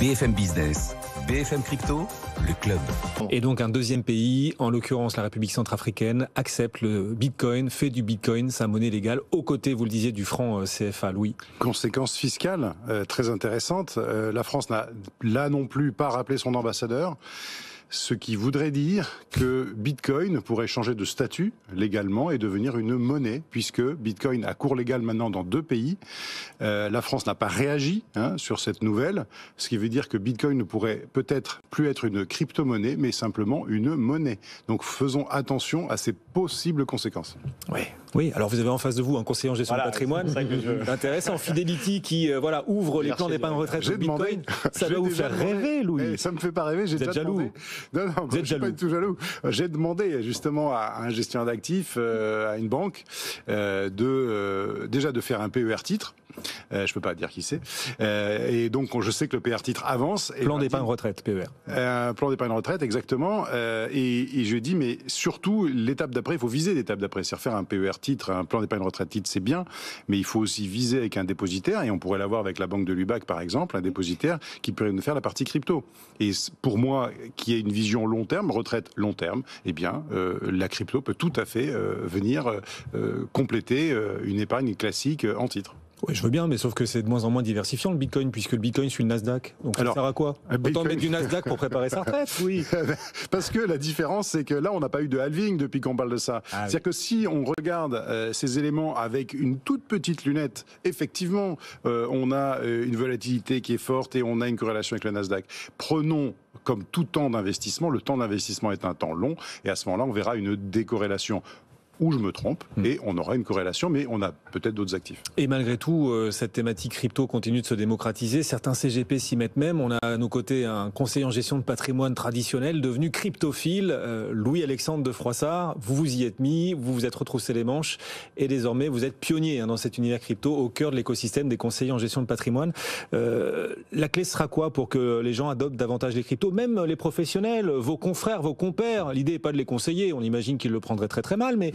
BFM Business, BFM Crypto, le club. Et donc un deuxième pays, en l'occurrence la République centrafricaine, accepte le Bitcoin, fait du Bitcoin sa monnaie légale, aux côtés, vous le disiez, du franc CFA. Louis. Conséquence fiscale très intéressante. La France n'a là non plus pas rappelé son ambassadeur. Ce qui voudrait dire que Bitcoin pourrait changer de statut légalement et devenir une monnaie, puisque Bitcoin a cours légal maintenant dans 2 pays. La France n'a pas réagi sur cette nouvelle, ce qui veut dire que Bitcoin ne pourrait peut-être plus être une crypto-monnaie, mais simplement une monnaie. Donc faisons attention à ces possibles conséquences. Oui, alors vous avez en face de vous un conseiller en gestion de patrimoine, intéressant, Fidelity, qui ouvre les plans d'épargne retraite sur Bitcoin. Ça doit vous faire rêver, Louis. Ça me fait pas rêver, j'ai déjà jaloux. Non, vous êtes jaloux. Pas du tout jaloux. J'ai demandé justement à un gestionnaire d'actifs, à une banque, déjà de faire un PER titre. Je peux pas dire qui c'est. Et donc je sais que le PER titre avance. Plan d'épargne retraite, PER. Plan d'épargne retraite, exactement. Et je lui ai dit, mais surtout l'étape d'après, il faut viser l'étape d'après. C'est-à-dire faire un PER titre, un plan d'épargne retraite titre, c'est bien, mais il faut aussi viser avec un dépositaire, et on pourrait l'avoir avec la banque de Lubac par exemple, un dépositaire qui pourrait nous faire la partie crypto. Et pour moi, qui a une vision long terme, retraite long terme, eh bien la crypto peut tout à fait venir compléter une épargne classique en titre. Oui, je veux bien, mais sauf que c'est de moins en moins diversifiant le Bitcoin, puisque le Bitcoin suit le Nasdaq. Donc ça sert à quoi ? Autant mettre du Nasdaq pour préparer sa retraite, oui. Parce que la différence, c'est que là, on n'a pas eu de halving depuis qu'on parle de ça. C'est-à-dire que si on regarde ces éléments avec une toute petite lunette, effectivement, on a une volatilité qui est forte et on a une corrélation avec le Nasdaq. Prenons comme tout temps d'investissement, le temps d'investissement est un temps long, et à ce moment-là, on verra une décorrélation. Ou je me trompe, et on aura une corrélation, mais on a peut-être d'autres actifs. Et malgré tout, cette thématique crypto continue de se démocratiser. Certains CGP s'y mettent même. On a à nos côtés un conseiller en gestion de patrimoine traditionnel devenu cryptophile, Louis-Alexandre de Froissart. Vous vous y êtes mis, vous vous êtes retroussé les manches, et désormais vous êtes pionnier dans cet univers crypto, au cœur de l'écosystème des conseillers en gestion de patrimoine. La clé sera quoi pour que les gens adoptent davantage les cryptos, même les professionnels, vos confrères, vos compères? L'idée n'est pas de les conseiller, on imagine qu'ils le prendraient très très mal, mais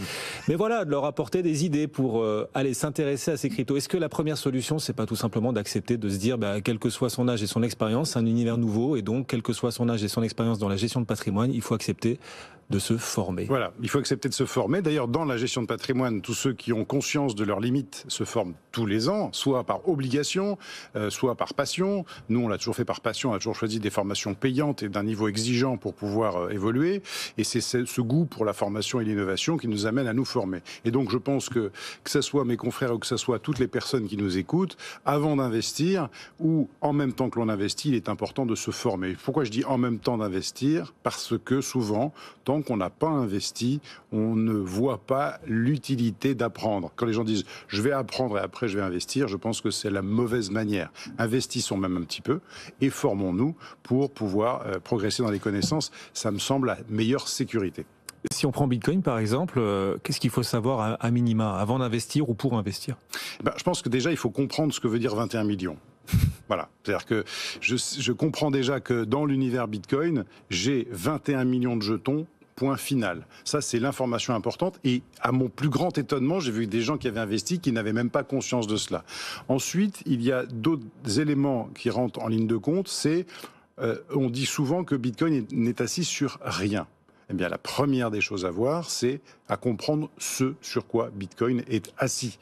voilà, de leur apporter des idées pour aller s'intéresser à ces cryptos. Est-ce que la première solution, c'est pas tout simplement d'accepter de se dire, quel que soit son âge et son expérience, c'est un univers nouveau, et donc, quel que soit son âge et son expérience dans la gestion de patrimoine, il faut accepter de se former. Voilà, il faut accepter de se former. D'ailleurs, dans la gestion de patrimoine, tous ceux qui ont conscience de leurs limites se forment tous les ans, soit par obligation, soit par passion. Nous, on l'a toujours fait par passion, on a toujours choisi des formations payantes et d'un niveau exigeant pour pouvoir évoluer. Et c'est ce goût pour la formation et l'innovation qui nous amène à nous former. Et donc, je pense que ce soit mes confrères ou que ce soit toutes les personnes qui nous écoutent, avant d'investir ou en même temps que l'on investit, il est important de se former. Pourquoi je dis en même temps d'investir ? Parce que souvent, tant qu'on n'a pas investi, on ne voit pas l'utilité d'apprendre. Quand les gens disent « je vais apprendre et après je vais investir », je pense que c'est la mauvaise manière. Investissons même un petit peu et formons-nous pour pouvoir progresser dans les connaissances. Ça me semble la meilleure sécurité. Si on prend Bitcoin par exemple, qu'est-ce qu'il faut savoir à minima avant d'investir ou pour investir ? Je pense que déjà il faut comprendre ce que veut dire 21 millions. Voilà, c'est-à-dire que je comprends déjà que dans l'univers Bitcoin, j'ai 21 millions de jetons. Point final. Ça, c'est l'information importante. Et à mon plus grand étonnement, j'ai vu des gens qui avaient investi qui n'avaient même pas conscience de cela. Ensuite, il y a d'autres éléments qui rentrent en ligne de compte. On dit souvent que Bitcoin n'est assis sur rien. Eh bien, la première des choses à voir, c'est à comprendre ce sur quoi Bitcoin est assis.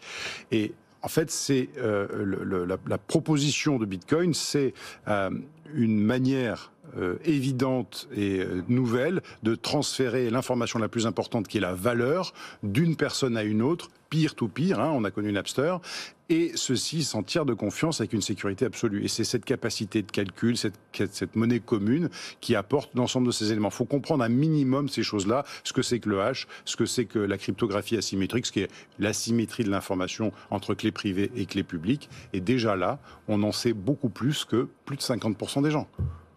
Et en fait, c'est la proposition de Bitcoin, c'est une manière évidente et nouvelle de transférer l'information la plus importante qui est la valeur d'une personne à une autre, peer-to-peer, on a connu Napster, et ceci sans tiers de confiance avec une sécurité absolue. Et c'est cette capacité de calcul, cette monnaie commune qui apporte l'ensemble de ces éléments. Il faut comprendre un minimum ces choses-là, ce que c'est que le hash, ce que c'est que la cryptographie asymétrique, ce qui est l'asymétrie de l'information entre clés privées et clés publiques. Et déjà là, on en sait beaucoup plus que plus de 50% des gens.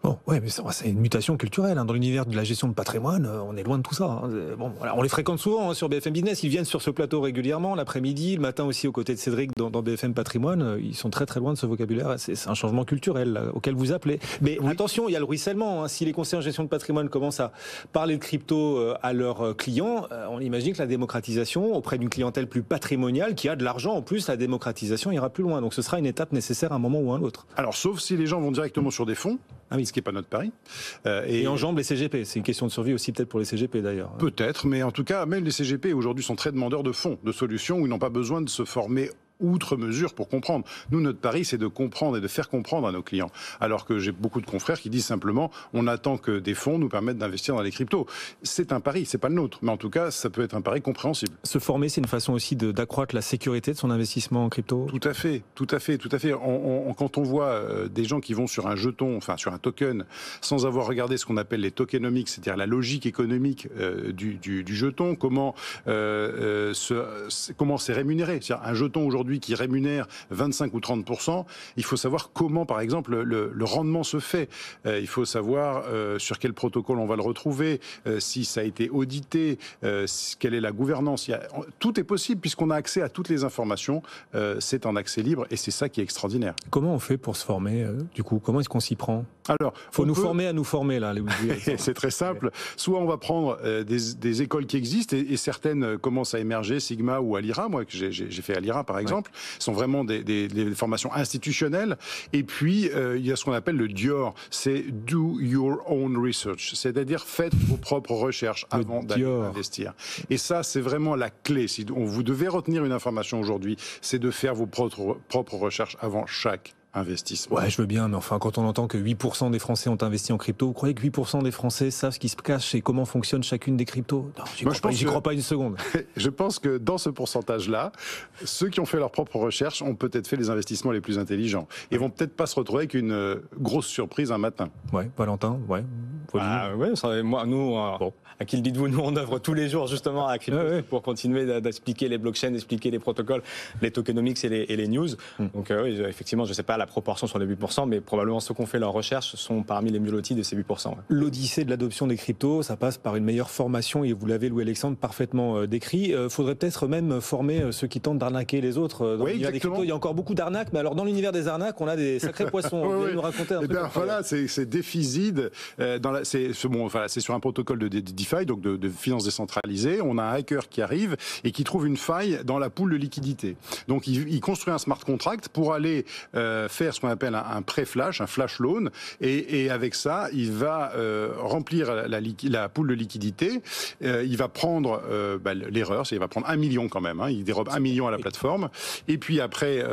Bon, ouais, mais c'est une mutation culturelle. Dans l'univers de la gestion de patrimoine, on est loin de tout ça. Bon, voilà, on les fréquente souvent sur BFM Business. Ils viennent sur ce plateau régulièrement, l'après-midi, le matin aussi aux côtés de Cédric dans BFM Patrimoine. Ils sont très très loin de ce vocabulaire. C'est un changement culturel là, auquel vous appelez. Mais oui, attention, il y a le ruissellement. Si les conseillers en gestion de patrimoine commencent à parler de crypto à leurs clients, on imagine que la démocratisation auprès d'une clientèle plus patrimoniale, qui a de l'argent en plus, la démocratisation ira plus loin. Donc ce sera une étape nécessaire à un moment ou à un autre. Alors, sauf si les gens vont directement sur des fonds. Ah oui. Ce qui n'est pas notre pari. Et enjambe les CGP. C'est une question de survie aussi peut-être pour les CGP d'ailleurs. Peut-être, mais en tout cas, même les CGP aujourd'hui sont très demandeurs de fonds, de solutions où ils n'ont pas besoin de se former outre mesure pour comprendre. Nous, notre pari, c'est de comprendre et de faire comprendre à nos clients. Alors que j'ai beaucoup de confrères qui disent simplement, on attend que des fonds nous permettent d'investir dans les cryptos. C'est un pari, c'est pas le nôtre. Mais en tout cas, ça peut être un pari compréhensible. Se former, c'est une façon aussi d'accroître la sécurité de son investissement en crypto? Tout à fait, tout à fait, tout à fait. Quand on voit des gens qui vont sur un jeton, enfin sur un token, sans avoir regardé ce qu'on appelle les tokenomics, c'est-à-dire la logique économique du jeton, comment c'est rémunéré. C'est-à-dire un jeton aujourd'hui qui rémunère 25 ou 30%, il faut savoir comment, par exemple, le rendement se fait. Il faut savoir sur quel protocole on va le retrouver, si ça a été audité, quelle est la gouvernance. Tout est possible puisqu'on a accès à toutes les informations. C'est en accès libre et c'est ça qui est extraordinaire. Comment on fait pour se former, du coup? Comment est-ce qu'on s'y prend? Alors, faut nous former à nous former, là. C'est très simple. Soit on va prendre des écoles qui existent et certaines commencent à émerger, Sigma ou Alira, moi, que j'ai fait Alira, par exemple. Sont vraiment des formations institutionnelles. Et puis, il y a ce qu'on appelle le DIOR, c'est Do Your Own Research, c'est-à-dire faites vos propres recherches avant d'aller investir. Et ça, c'est vraiment la clé. Si vous devez retenir une information aujourd'hui, c'est de faire vos propres recherches avant chaque investissement. Ouais, je veux bien, mais enfin, quand on entend que 8% des Français ont investi en crypto, vous croyez que 8% des Français savent ce qui se cache et comment fonctionne chacune des cryptos? Non, j'y crois pas une seconde. Je pense que dans ce pourcentage-là, ceux qui ont fait leurs propres recherches ont peut-être fait les investissements les plus intelligents et vont peut-être pas se retrouver avec une grosse surprise un matin. Ouais, Valentin, ouais. Moi, nous, à qui le dites-vous, nous on œuvre tous les jours justement à crypto pour continuer d'expliquer les blockchains, d'expliquer les protocoles, les tokenomics et les news. Donc oui, effectivement, je sais pas la proportion sur les 8%, mais probablement ceux qui ont fait leurs recherches sont parmi les mieux lotis de ces 8%. Ouais. L'odyssée de l'adoption des cryptos, ça passe par une meilleure formation et vous l'avez, Louis-Alexandre, parfaitement décrit. Faudrait peut-être même former ceux qui tentent d'arnaquer les autres. Dans l'univers des cryptos, il y a encore beaucoup d'arnaques, mais alors dans l'univers des arnaques, on a des sacrés poissons. Vous pouvez nous raconter un truc? Voilà, c'est DeFiZid. C'est sur un protocole de DeFi, donc de finance décentralisée. On a un hacker qui arrive et qui trouve une faille dans la pool de liquidité. Donc il construit un smart contract pour aller faire ce qu'on appelle un pré-flash, un flash loan, et avec ça, il va remplir la pool de liquidité. Il va prendre l'erreur, il va prendre 1 million quand même. Il dérobe 1 million à la plateforme. Et puis après,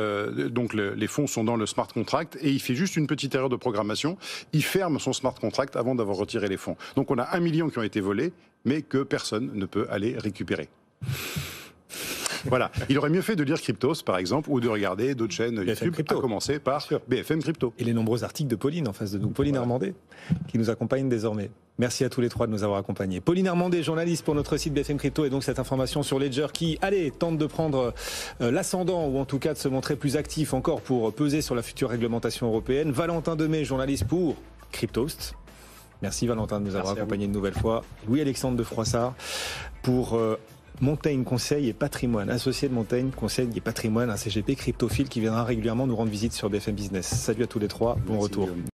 donc les fonds sont dans le smart contract et il fait juste une petite erreur de programmation. Il ferme son smart contract avant d'avoir retiré les fonds. Donc on a 1 million qui ont été volés, mais que personne ne peut aller récupérer. Voilà. Il aurait mieux fait de lire Cryptos, par exemple, ou de regarder d'autres chaînes YouTube, à commencer par BFM Crypto. Et les nombreux articles de Pauline en face de nous. Pauline Armandet, qui nous accompagne désormais. Merci à tous les trois de nous avoir accompagnés. Pauline Armandet, journaliste pour notre site BFM Crypto, et donc cette information sur Ledger qui, tente de prendre l'ascendant, ou en tout cas de se montrer plus actif encore pour peser sur la future réglementation européenne. Valentin Demey, journaliste pour Cryptost. Merci Valentin de nous avoir accompagnés une nouvelle fois. Louis-Alexandre de Froissart pour Montaigne Conseil et Patrimoine, associé de Montaigne Conseil et Patrimoine, un CGP cryptophile qui viendra régulièrement nous rendre visite sur BFM Business. Salut à tous les trois, bon retour.